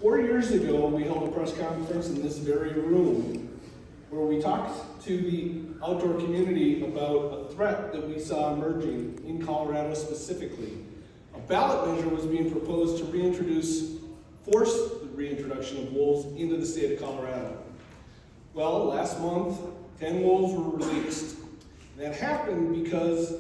4 years ago, we held a press conference in this very room where we talked to the outdoor community about a threat that we saw emerging in Colorado specifically. A ballot measure was being proposed to force the reintroduction of wolves into the state of Colorado. Well, last month, 10 wolves were released. That happened because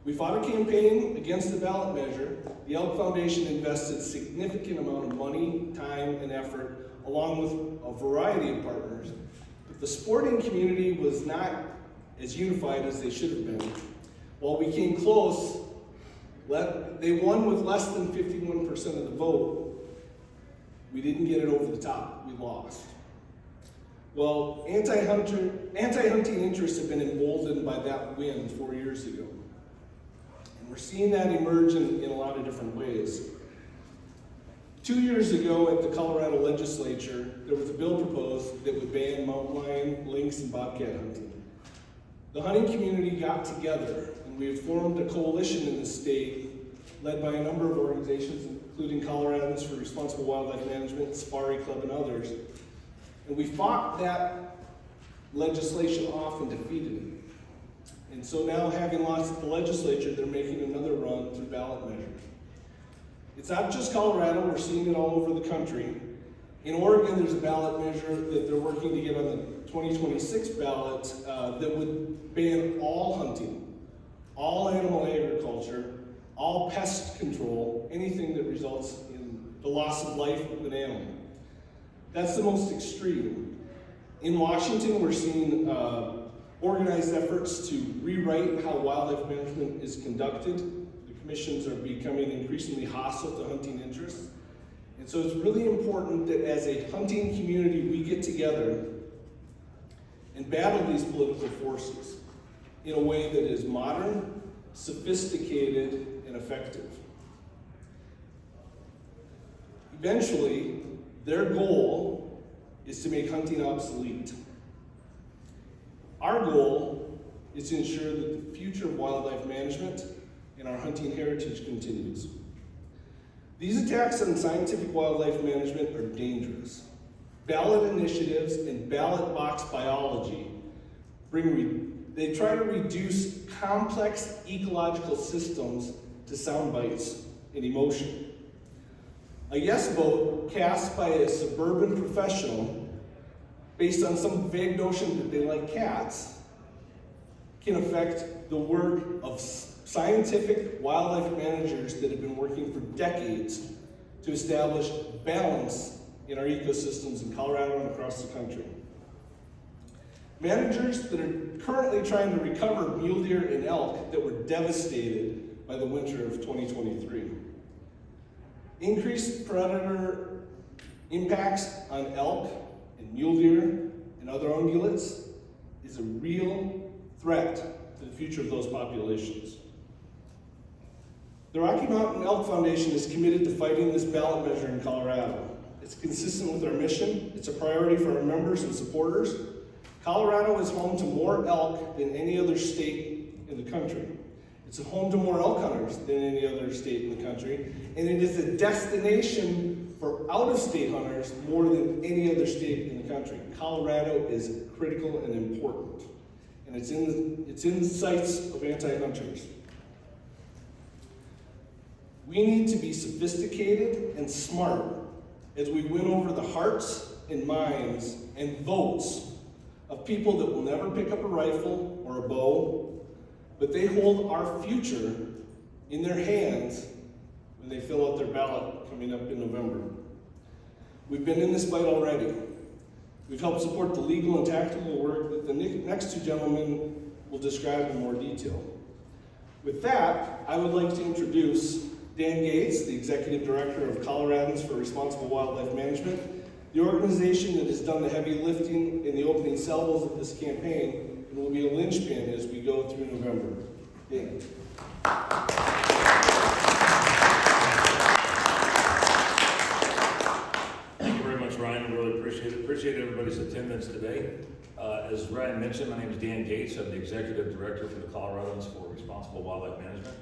we fought a campaign against the ballot measure. The Elk Foundation invested a significant amount of money, time, and effort, along with a variety of partners. But the sporting community was not as unified as they should have been. While we came close, they won with less than 51% of the vote. We didn't get it over the top, we lost. Well, anti-hunting interests have been emboldened by that win 4 years ago. And we're seeing that emerge in a lot of different ways. 2 years ago at the Colorado legislature, there was a bill proposed that would ban mountain lion, lynx, and bobcat hunting. The hunting community got together, and we have formed a coalition in the state led by a number of organizations, including Coloradans for Responsible Wildlife Management, Safari Club, and others. And we fought that legislation off and defeated it. And so now, having lost the legislature, they're making another run through ballot measures. It's not just Colorado, we're seeing it all over the country. In Oregon, there's a ballot measure that they're working to get on the 2026 ballot that would ban all hunting, all animal agriculture, all pest control, anything that results in the loss of life of an animal. That's the most extreme. In Washington, we're seeing organized efforts to rewrite how wildlife management is conducted. The commissions are becoming increasingly hostile to hunting interests. And so it's really important that as a hunting community, we get together and battle these political forces in a way that is modern, sophisticated, and effective. Eventually, their goal is to make hunting obsolete. Our goal is to ensure that the future of wildlife management and our hunting heritage continues. These attacks on scientific wildlife management are dangerous. Ballot initiatives and ballot box biology they try to reduce complex ecological systems to sound bites and emotion. A yes vote cast by a suburban professional based on some vague notion that they like cats can affect the work of scientific wildlife managers that have been working for decades to establish balance in our ecosystems in Colorado and across the country. Managers that are currently trying to recover mule deer and elk that were devastated by the winter of 2023. Increased predator impacts on elk and mule deer and other ungulates is a real threat to the future of those populations. The Rocky Mountain Elk Foundation is committed to fighting this ballot measure in Colorado. It's consistent with our mission. It's a priority for our members and supporters. Colorado is home to more elk than any other state in the country. It's home to more elk hunters than any other state in the country. And it is a destination for out-of-state hunters more than any other state in the country. Colorado is critical and important. And it's in the sights of anti-hunters. We need to be sophisticated and smart as we win over the hearts and minds and votes of people that will never pick up a rifle or a bow, but they hold our future in their hands when they fill out their ballot coming up in November. We've been in this fight already. We've helped support the legal and tactical work that the next two gentlemen will describe in more detail. With that, I would like to introduce Dan Gates, the Executive Director of Coloradans for Responsible Wildlife Management, the organization that has done the heavy lifting in the opening salvos of this campaign and will be a linchpin as we go through November. Dan. Thank you very much, Ryan. I really appreciate it. Appreciate everybody's attendance today. As Ryan mentioned, my name is Dan Gates. I'm the Executive Director for the Coloradans for Responsible Wildlife Management.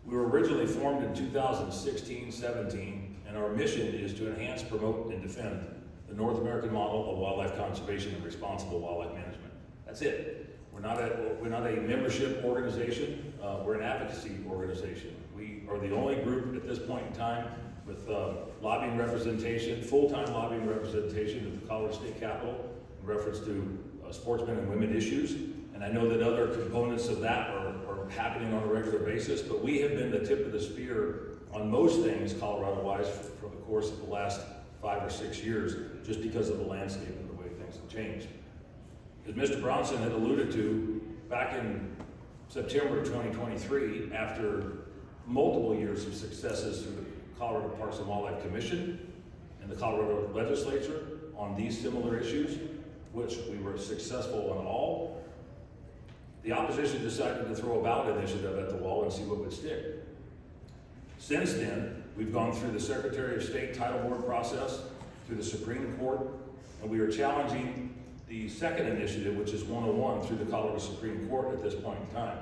We were originally formed in 2016-17, and our mission is to enhance, promote, and defend the North American model of wildlife conservation and responsible wildlife management. That's it. We're not a membership organization, we're an advocacy organization. We are the only group at this point in time with lobbying representation, full-time lobbying representation at the Colorado State Capitol in reference to sportsmen and women issues. And I know that other components of that are happening on a regular basis, but we have been the tip of the spear on most things Colorado-wise for the course of the last 5 or 6 years, just because of the landscape and the way things have changed. As Mr. Bronson had alluded to, back in September of 2023, after multiple years of successes through the Colorado Parks and Wildlife Commission and the Colorado Legislature on these similar issues, which we were successful on all, the opposition decided to throw a ballot initiative at the wall and see what would stick. Since then, we've gone through the Secretary of State Title Board process, through the Supreme Court, and we are challenging the second initiative, which is 101, through the Colorado Supreme Court at this point in time.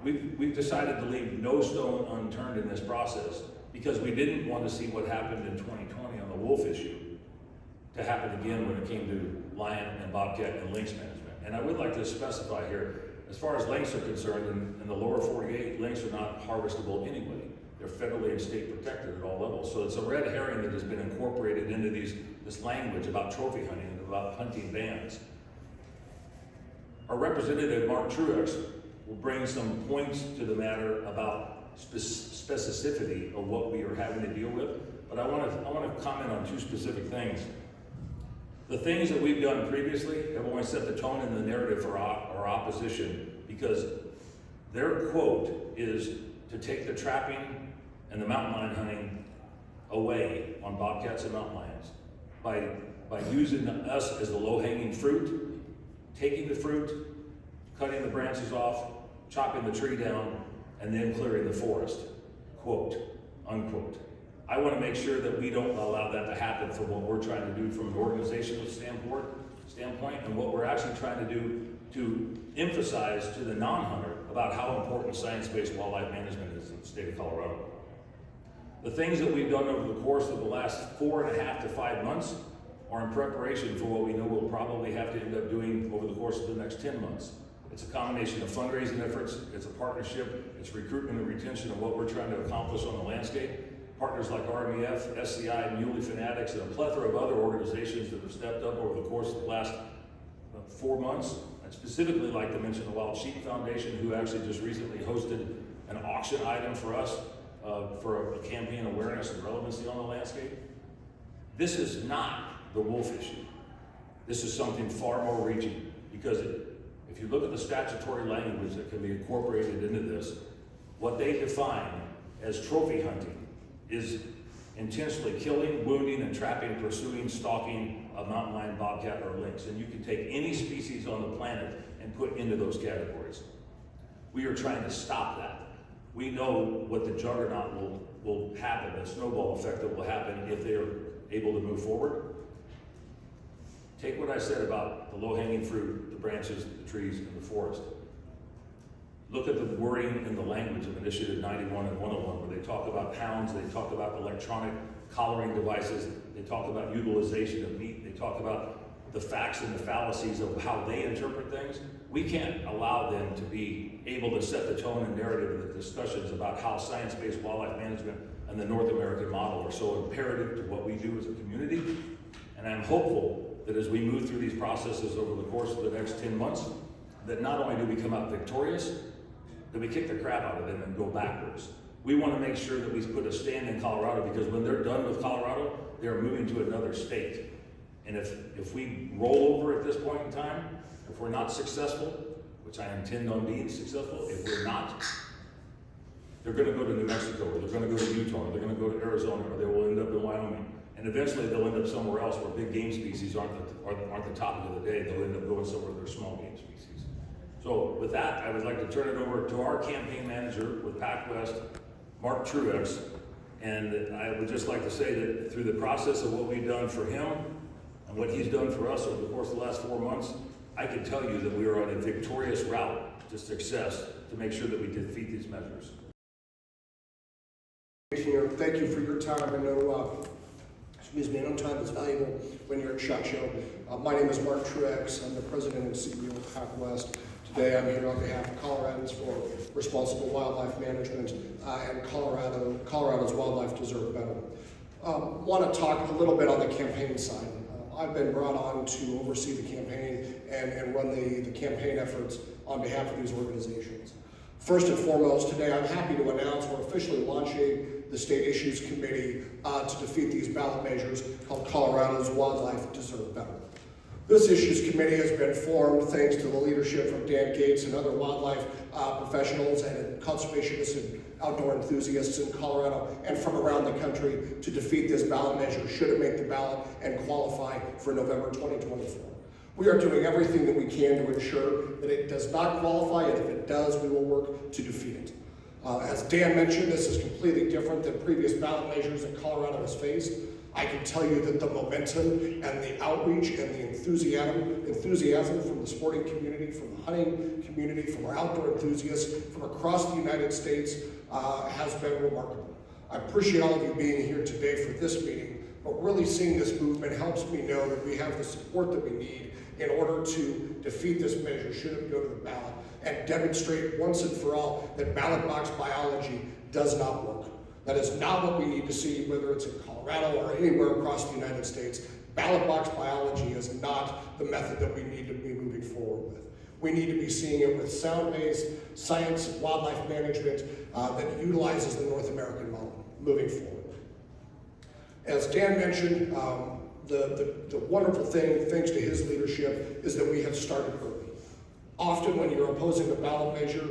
We've decided to leave no stone unturned in this process because we didn't want to see what happened in 2020 on the wolf issue to happen again when it came to lion and bobcat and lynx management. And I would like to specify here, as far as lynx are concerned, in the lower 48, lynx are not harvestable anyway. They're federally and state protected at all levels. So it's a red herring that has been incorporated into this language about trophy hunting and about hunting bans. Our representative, Mark Truex, will bring some points to the matter about specificity of what we are having to deal with. But I want to comment on 2 specific things. The things that we've done previously have only set the tone and the narrative for our opposition, because their quote is to take the trapping and the mountain lion hunting away on bobcats and mountain lions by using us as the low-hanging fruit, taking the fruit, cutting the branches off, chopping the tree down, and then clearing the forest, quote, unquote. I want to make sure that we don't allow that to happen from what we're trying to do from an organizational standpoint and what we're actually trying to do to emphasize to the non-hunter about how important science-based wildlife management is in the state of Colorado. The things that we've done over the course of the last 4.5 to 5 months are in preparation for what we know we'll probably have to end up doing over the course of the next 10 months. It's a combination of fundraising efforts, it's a partnership, it's recruitment and retention of what we're trying to accomplish on the landscape. Partners like RMEF, SCI, Muley Fanatics, and a plethora of other organizations that have stepped up over the course of the last 4 months. I'd specifically like to mention the Wild Sheep Foundation, who actually just recently hosted an auction item for us for a campaign awareness and relevancy on the landscape. This is not the wolf issue. This is something far more reaching, because if you look at the statutory language that can be incorporated into this, what they define as trophy hunting is intentionally killing, wounding, and trapping, pursuing, stalking a mountain lion, bobcat, or lynx. And you can take any species on the planet and put into those categories. We are trying to stop that. We know what the juggernaut will happen, the snowball effect that will happen if they are able to move forward. Take what I said about the low-hanging fruit, the branches, the trees, and the forest. Look at the wording in the language of Initiative 91 and 101, where they talk about hounds, they talk about electronic collaring devices, they talk about utilization of meat, they talk about the facts and the fallacies of how they interpret things. We can't allow them to be able to set the tone and narrative of the discussions about how science-based wildlife management and the North American model are so imperative to what we do as a community. And I'm hopeful that as we move through these processes over the course of the next 10 months, that not only do we come out victorious, that we kick the crap out of them and go backwards. We want to make sure that we put a stand in Colorado, because when they're done with Colorado, they're moving to another state. And if we roll over at this point in time, if we're not successful, which I intend on being successful, if we're not, they're going to go to New Mexico, or they're going to go to Utah, or they're going to go to Arizona, or they will end up in Wyoming. And eventually they'll end up somewhere else where big game species aren't the topic of the day. They'll end up going somewhere where they're small game species. So with that, I would like to turn it over to our campaign manager with PacWest, Mark Truex. And I would just like to say that through the process of what we've done for him and what he's done for us over the course of the last 4 months, I can tell you that we are on a victorious route to success to make sure that we defeat these measures. thank you for your time. I know, I know time is valuable when you're at SHOT Show. My name is Mark Truex. I'm the president and CEO of PAC West. Today I'm here on behalf of Coloradans for Responsible Wildlife Management and Colorado's Wildlife Deserve Better. Want to talk a little bit on the campaign side. I've been brought on to oversee the campaign and run the campaign efforts on behalf of these organizations. First and foremost, today I'm happy to announce we're officially launching the State Issues Committee to defeat these ballot measures called Colorado's Wildlife Deserve Better. This Issues Committee has been formed thanks to the leadership from Dan Gates and other wildlife professionals and conservationists and outdoor enthusiasts in Colorado and from around the country to defeat this ballot measure should it make the ballot and qualify for November 2024. We are doing everything that we can to ensure that it does not qualify, and if it does, we will work to defeat it. As Dan mentioned, this is completely different than previous ballot measures that Colorado has faced. I can tell you that the momentum and the outreach and the enthusiasm from the sporting community, from the hunting community, from our outdoor enthusiasts, from across the United States has been remarkable. I appreciate all of you being here today for this meeting, but really seeing this movement helps me know that we have the support that we need in order to defeat this measure should it go to the ballot and demonstrate once and for all that ballot box biology does not work. That is not what we need to see, whether it's in Colorado or anywhere across the United States. Ballot box biology is not the method that we need to be moving forward with. We need to be seeing it with sound-based science and wildlife management that utilizes the North American model moving forward. As Dan mentioned, the wonderful thing, thanks to his leadership, is that we have started early. Often when you're opposing a ballot measure,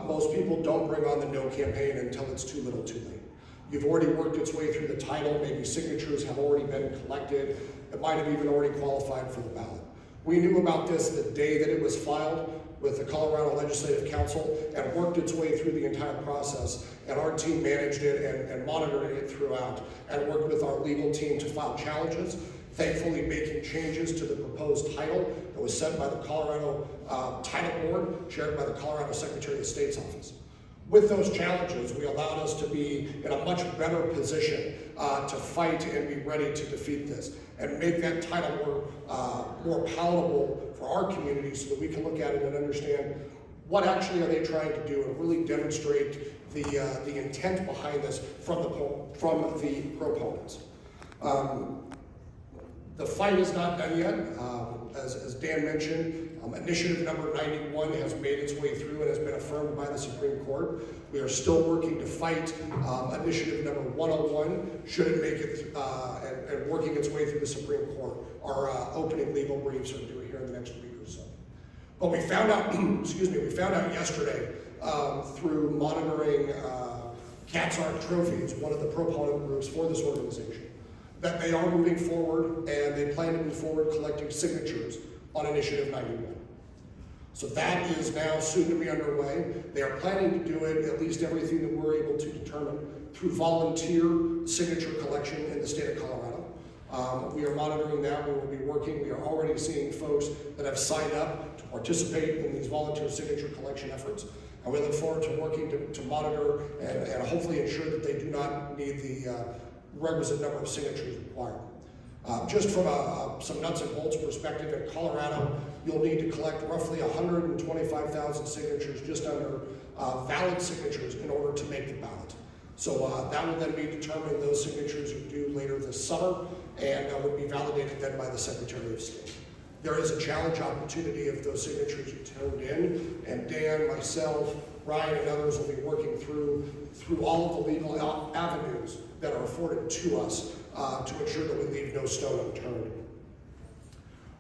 most people don't bring on the no campaign until it's too little too late. You've already worked its way through the title, maybe signatures have already been collected, it might have even already qualified for the ballot. We knew about this the day that it was filed with the Colorado Legislative Council and worked its way through the entire process, and our team managed it and monitored it throughout and worked with our legal team to file challenges, thankfully making changes to the proposed title that was set by the Colorado Title Board, chaired by the Colorado Secretary of State's office. With those challenges, we allowed us to be in a much better position to fight and be ready to defeat this and make that title more palatable for our community so that we can look at it and understand what actually are they trying to do and really demonstrate the intent behind this from the proponents. The fight is not done yet. As Dan mentioned, initiative number 91 has made its way through and has been affirmed by the Supreme Court. We are still working to fight initiative number 101, should it make it, and working its way through the Supreme Court. Our opening legal briefs are due here in the next week or so. But we found out, we found out yesterday through monitoring Cat's Art Trophies, one of the proponent groups for this organization, that they are moving forward and they plan to move forward collecting signatures on Initiative 91. So that is now soon to be underway. They are planning to do it, at least everything that we're able to determine, through volunteer signature collection in the state of Colorado. We are monitoring that, we will be working. We are already seeing folks that have signed up to participate in these volunteer signature collection efforts. And we look forward to working to monitor and hopefully ensure that they do not need the requisite number of signatures required. Just from some nuts and bolts perspective, in Colorado, you'll need to collect roughly 125,000 signatures, just under valid signatures, in order to make the ballot. So that will then be determined. Those signatures are due later this summer and would be validated then by the Secretary of State. There is a challenge opportunity if those signatures are turned in, and Dan, myself, Ryan, and others will be working through all of the legal avenues that are afforded to us to ensure that we leave no stone unturned.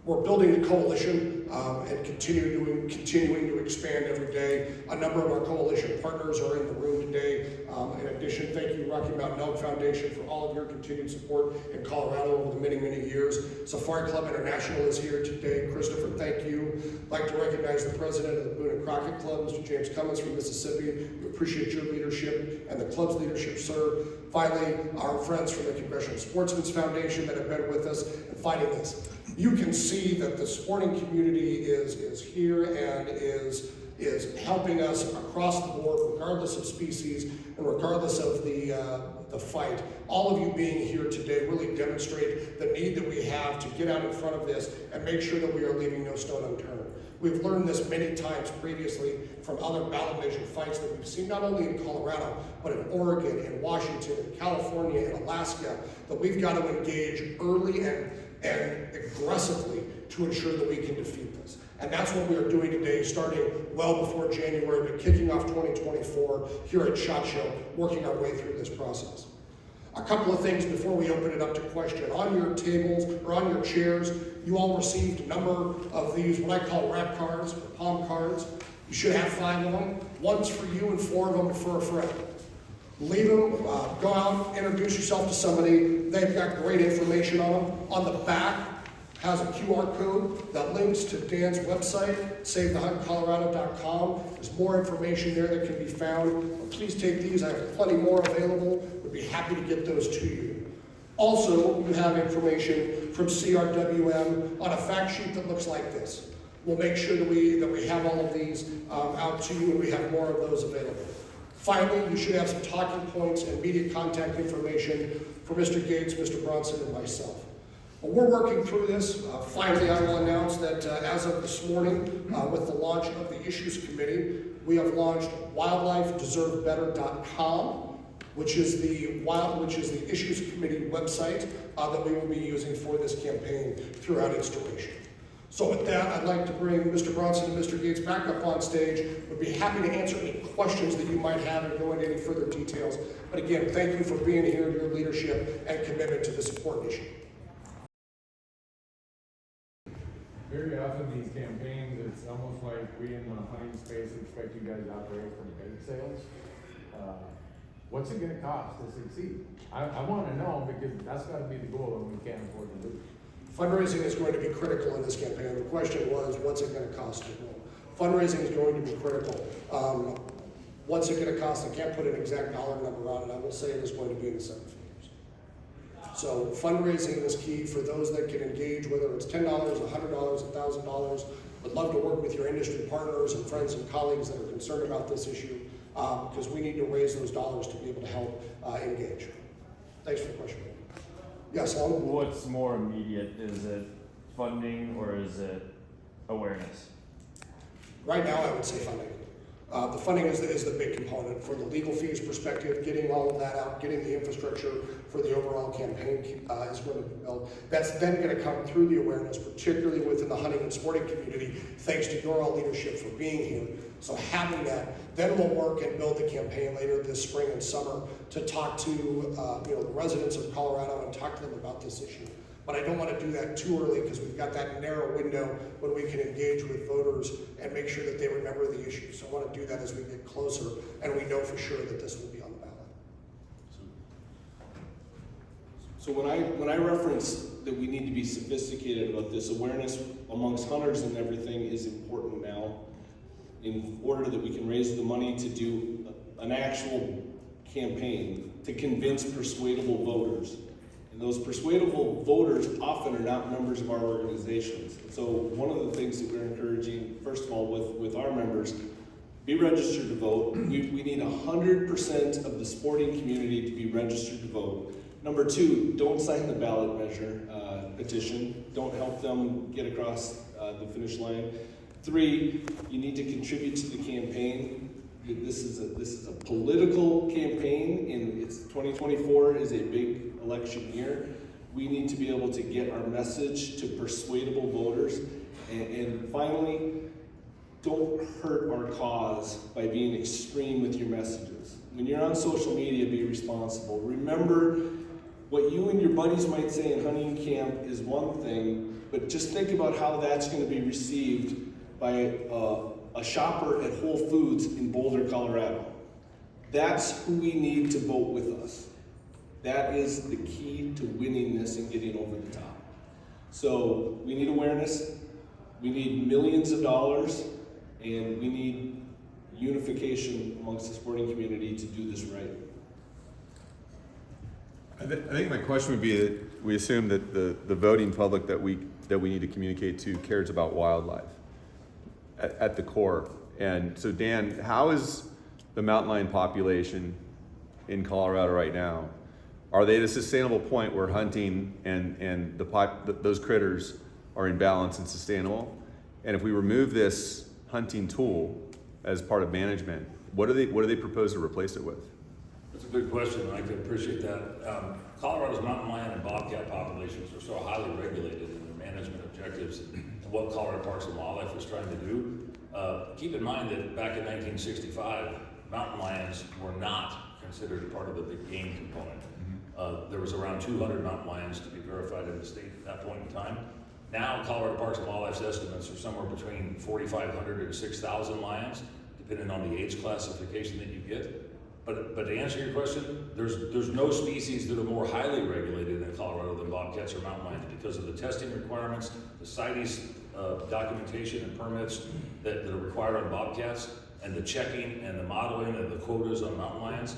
We're building the coalition and continuing to expand every day. A number of our coalition partners are in the room today. In addition, thank you, Rocky Mountain Elk Foundation, for all of your continued support in Colorado over the many, many years. Safari Club International is here today. Christopher, thank you. I'd like to recognize the president of the Boone and Crockett Club, Mr. James Cummins from Mississippi. We appreciate your leadership and the club's leadership, sir. Finally, our friends from the Congressional Sportsman's Foundation that have been with us in fighting this. You can see that the sporting community is here and is is helping us across the board, regardless of species and regardless of the fight. All of you being here today really demonstrate the need that we have to get out in front of this and make sure that we are leaving no stone unturned. We've learned this many times previously from other ballot measure fights that we've seen, not only in Colorado, but in Oregon, in Washington, in California, in Alaska, that we've got to engage early and aggressively to ensure that we can defeat this. And that's what we are doing today, starting well before January, but kicking off 2024 here at SHOT Show, working our way through this process. A couple of things before we open it up to question. On your tables or on your chairs, you all received a number of these, what I call rap cards or palm cards. You should have 5 of them. One's for you and 4 of them are for a friend. Leave them, go out, introduce yourself to somebody. They've got great information on them. On the back has a QR code that links to Dan's website, SaveTheHuntColorado.com. There's more information there that can be found. Please take these. I have plenty more available. Would be happy to get those to you. Also, you have information from CRWM on a fact sheet that looks like this. We'll make sure that we have all of these out to you, and we have more of those available. Finally, you should have some talking points and media contact information for Mr. Gates, Mr. Bronson, and myself. But we're working through this. Finally, I will announce that as of this morning, with the launch of the Issues Committee, we have launched wildlifedeservebetter.com, which is the Issues Committee website that we will be using for this campaign throughout its duration. So with that, I'd like to bring Mr. Bronson and Mr. Gates back up on stage. We'd be happy to answer any questions that you might have and go into any further details. But again, thank you for being here, your leadership and commitment to this important issue. Very often these campaigns, it's almost like we in the hunting space expect you guys to operate from bake sales. What's it gonna cost to succeed? I wanna know, because that's gotta be the goal and we can't afford to lose. Fundraising is going to be critical in this campaign. The question was, what's it going to cost you? Well, fundraising is going to be critical. What's it going to cost? I can't put an exact dollar number on it. I will say it is going to be in the 7 figures. So fundraising is key for those that can engage, whether it's $10, $100, $1,000. Would love to work with your industry partners and friends and colleagues that are concerned about this issue, because we need to raise those dollars to be able to help engage. Thanks for the question. Yes, Alan? What's more immediate? Is it funding or is it awareness? Right now, I would say funding. The funding is the big component. For the legal fees perspective, getting all of that out, getting the infrastructure for the overall campaign is going to be built. That's then going to come through the awareness, particularly within the hunting and sporting community, thanks to your all leadership for being here. So having that, then we'll work and build the campaign later this spring and summer to talk to the residents of Colorado and talk to them about this issue. But I don't want to do that too early, because we've got that narrow window when we can engage with voters and make sure that they remember the issue. So I want to do that as we get closer and we know for sure that this will be on the ballot. So when I reference that we need to be sophisticated about this, awareness amongst hunters and everything is important now, in order that we can raise the money to do an actual campaign to convince persuadable voters. And those persuadable voters often are not members of our organizations. So one of the things that we're encouraging, first of all, with our members, be registered to vote. We need 100% of the sporting community to be registered to vote. Number 2, don't sign the ballot measure petition. Don't help them get across the finish line. 3, you need to contribute to the campaign. This is a political campaign, and it's 2024 is a big election year. We need to be able to get our message to persuadable voters. And finally, don't hurt our cause by being extreme with your messages. When you're on social media, be responsible. Remember, what you and your buddies might say in hunting camp is one thing, but just think about how that's going to be received by a shopper at Whole Foods in Boulder, Colorado. That's who we need to vote with us. That is the key to winning this and getting over the top. So we need awareness, we need millions of dollars, and we need unification amongst the sporting community to do this right. I think my question would be that we assume that the voting public that we need to communicate to cares about wildlife at the core. And so Dan, how is the mountain lion population in Colorado right now? Are they at a sustainable point where hunting and those critters are in balance and sustainable? And if we remove this hunting tool as part of management, what do they propose to replace it with? That's a good question, and I can appreciate that. Colorado's mountain lion and bobcat populations are so highly regulated in their management objectives and what Colorado Parks and Wildlife is trying to do. Keep in mind that back in 1965, mountain lions were not considered part of the big game component. There was around 200 mountain lions to be verified in the state at that point in time. Now, Colorado Parks and Wildlife's estimates are somewhere between 4,500 and 6,000 lions, depending on the age classification that you get. But to answer your question, there's no species that are more highly regulated in Colorado than bobcats or mountain lions because of the testing requirements, the CITES documentation and permits that are required on bobcats, and the checking and the modeling and the quotas on mountain lions.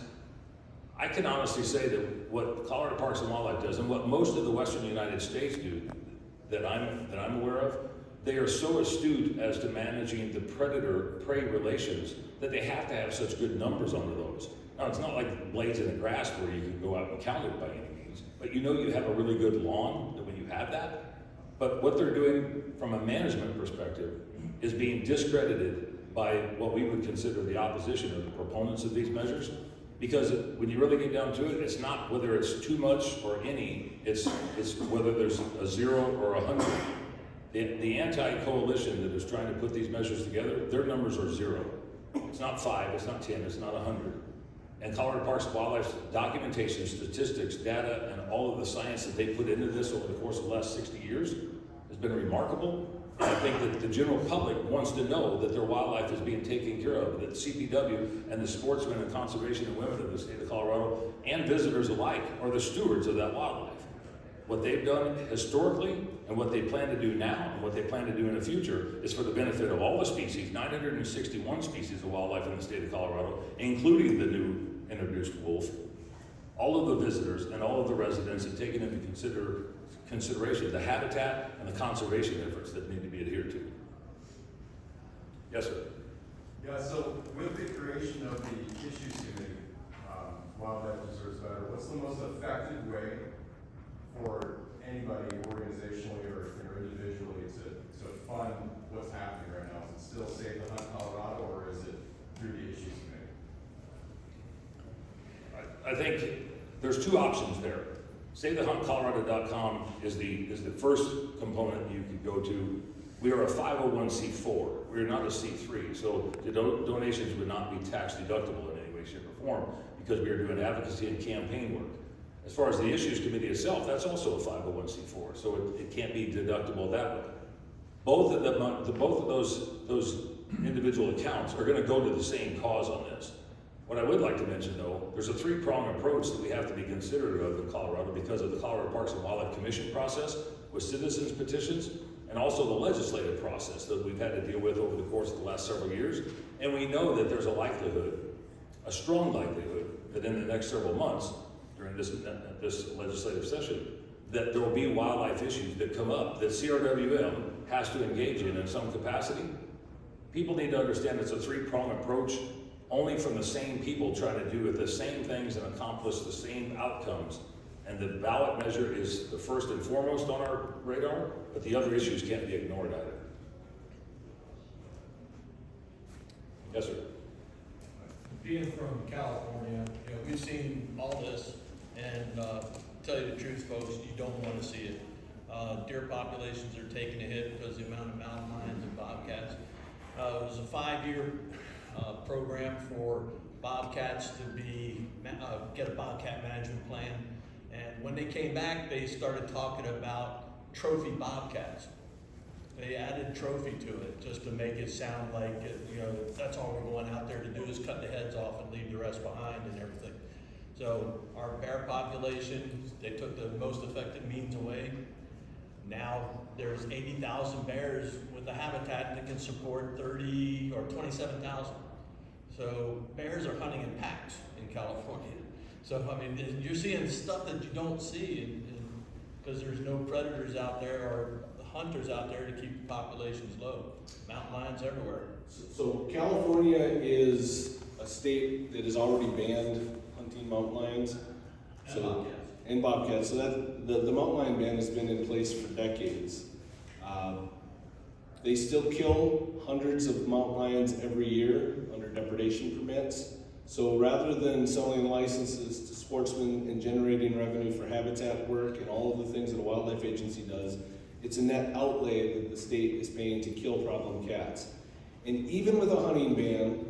I can honestly say that what Colorado Parks and Wildlife does, and what most of the Western United States do, that I'm aware of, they are so astute as to managing the predator-prey relations that they have to have such good numbers under those. Now, it's not like blades in the grass where you can go out and count it by any means, but you know you have a really good lawn when you have that. But what they're doing from a management perspective is being discredited by what we would consider the opposition or the proponents of these measures. Because when you really get down to it, it's not whether it's too much or any, it's whether there's a 0 or 100. The anti-coalition that is trying to put these measures together, their numbers are 0. It's not 5, it's not 10, it's not 100. And Colorado Parks and Wildlife's documentation, statistics, data, and all of the science that they put into this over the course of the last 60 years has been remarkable. And I think that the general public wants to know that their wildlife is being taken care of, that CPW and the sportsmen and conservation and women of the state of Colorado and visitors alike are the stewards of that wildlife. What they've done historically and what they plan to do now and what they plan to do in the future is for the benefit of all the species, 961 species of wildlife in the state of Colorado, including the new introduced wolf, all of the visitors and all of the residents have taken into consideration the habitat and the conservation efforts that need to be adhered to. Yes, sir. Yeah, so with the creation of the issues committee, Wildlife Deserves Better, what's the most effective way for anybody organizationally or individually to fund what's happening right now? Is it still Save the Hunt Colorado, or is it through the issues committee? I think there's two options there. SaveTheHuntColorado.com is the first component you could go to. We are a 501c4. We are not a C3, so the donations would not be tax deductible in any way, shape, or form because we are doing advocacy and campaign work. As far as the issues committee itself, that's also a 501c4, so it can't be deductible that way. Both of those individual accounts are going to go to the same cause on this. What I would like to mention, though, there's a three-pronged approach that we have to be considerate of in Colorado because of the Colorado Parks and Wildlife Commission process with citizens petitions and also the legislative process that we've had to deal with over the course of the last several years. And we know that there's a strong likelihood, that in the next several months during this legislative session, that there will be wildlife issues that come up that CRWM has to engage in some capacity. People need to understand it's a three-pronged approach, only from the same people trying to do the same things and accomplish the same outcomes. And the ballot measure is the first and foremost on our radar, but the other issues can't be ignored either. Yes, sir. Being from California, we've seen all this, and tell you the truth, folks, you don't want to see it. Deer populations are taking a hit because of the amount of mountain lions and bobcats. It was a 5-year program for bobcats to get a bobcat management plan. And when they came back, they started talking about trophy bobcats. They added trophy to it just to make it sound like, that's all we're going out there to do is cut the heads off and leave the rest behind and everything. So our bear population, they took the most effective means away. Now there's 80,000 bears with a habitat that can support 30 or 27,000. So bears are hunting in packs in California. So I mean, you're seeing stuff that you don't see because there's no predators out there or hunters out there to keep the populations low. Mountain lions everywhere. So California is a state that has already banned hunting mountain lions. And bobcats. And bobcats. So that the mountain lion ban has been in place for decades. They still kill hundreds of mountain lions every year under depredation permits. So rather than selling licenses to Sportsman and generating revenue for habitat work and all of the things that a wildlife agency does, it's a net outlay that the state is paying to kill problem cats. And even with a hunting ban,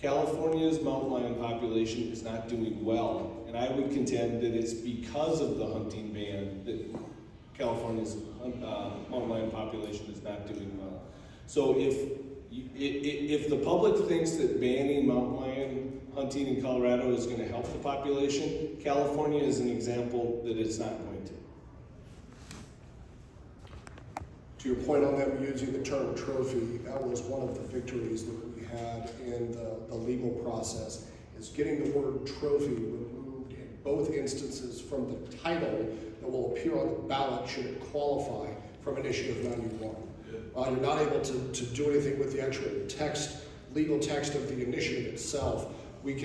California's mountain lion population is not doing well. And I would contend that it's because of the hunting ban that California's mountain lion population is not doing well. So if the public thinks that banning mountain lion hunting in Colorado is going to help the population, California is an example that it's not going to. To your point on them using the term trophy, that was one of the victories that we had in the legal process, is getting the word trophy removed in both instances from the title that will appear on the ballot should it qualify from Initiative 91. You're not able to do anything with the actual text, legal text of the initiative itself. We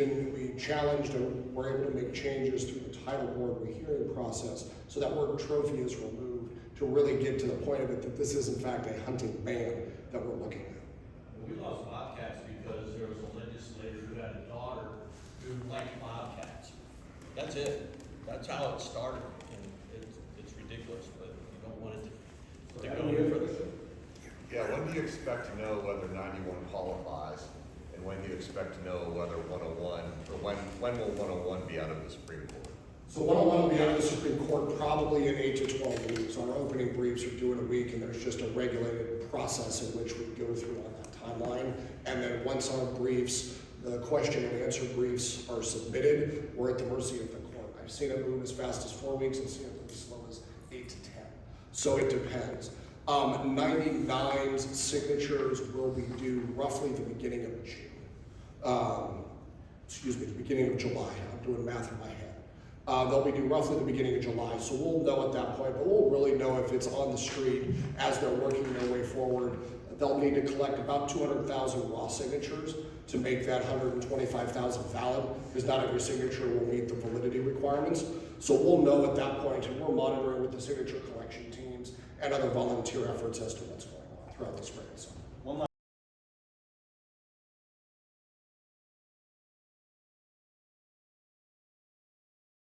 challenged and were able to make changes through the title board rehearing process, so that word trophy is removed to really get to the point of it that this is in fact a hunting ban that we're looking at. We lost bobcats because there was a legislator who had a daughter who liked bobcats. That's it. That's how it started, and it's ridiculous, but you don't want it to go any further. Yeah, when do you expect to know whether 91 qualifies? And when do you expect to know whether 101, or when will 101 be out of the Supreme Court? So 101 will be out of the Supreme Court probably in 8 to 12 weeks. Our opening briefs are due in a week, and there's just a regulated process in which we go through on that timeline. And then once our briefs, the question and answer briefs are submitted, we're at the mercy of the court. I've seen it move as fast as 4 weeks and seen it move as slow as 8 to 10. So it depends. 99's signatures will be due roughly the beginning of June. The beginning of July. I'm doing math in my head. They'll be due roughly the beginning of July, so we'll know at that point, but we'll really know if it's on the street as they're working their way forward. They'll need to collect about 200,000 raw signatures to make that 125,000 valid, because not every signature will meet the validity requirements. So we'll know at that point, and we're monitoring with the signature collection teams and other volunteer efforts as to what's going on throughout the spring. So.